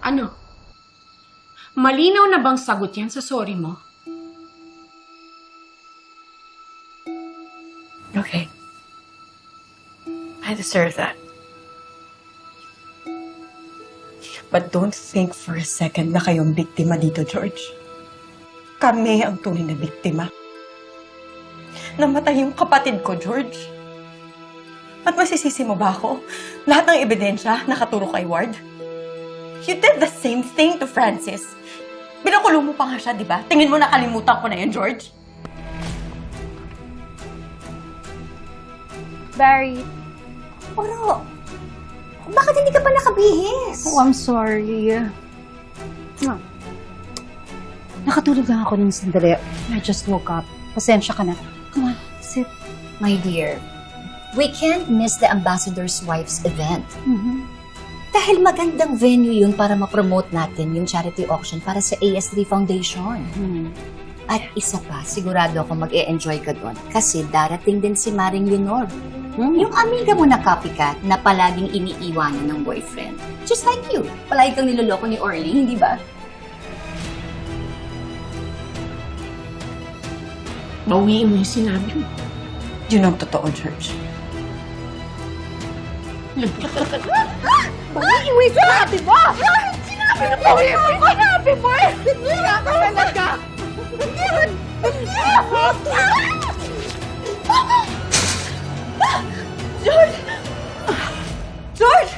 Ano? Malinaw na bang sagot yan sa sorry mo? Okay. I deserve that. But don't think for a second na kayong biktima dito, George. Kami ang tunay na biktima. Namatay yung kapatid ko, George. At masisisi mo ba ako? Lahat ng ebidensya nakaturo kay Ward. You did the same thing to Francis. Binakulong mo pa nga siya, di ba? Tingin mo nakalimutan ko na yun, George? Barry. Oro, bakit hindi ka pa nakabihis? Oh, I'm sorry. Nakatulog lang ako ng sandali. I just woke up. Pasensya ka na. Come on, sit. My dear, we can't miss the ambassador's wife's event. Dahil magandang venue yun para ma-promote natin yung charity auction para sa AS3 Foundation. At isa pa, sigurado ako mag-e-enjoy ka doon kasi darating din si Maring Leonor. Yung amiga mo na copycat na palaging iniiwanan ng boyfriend. Just like you. Palagi kang niloloko ni Orly, hindi ba? Bawiin mo yung sinabi mo. Yun ang totoo, George. Bawiin mo yung sinabi mo! Sinabi na bawiin mo yung sinabi mo eh! Hindi ka talaga! George!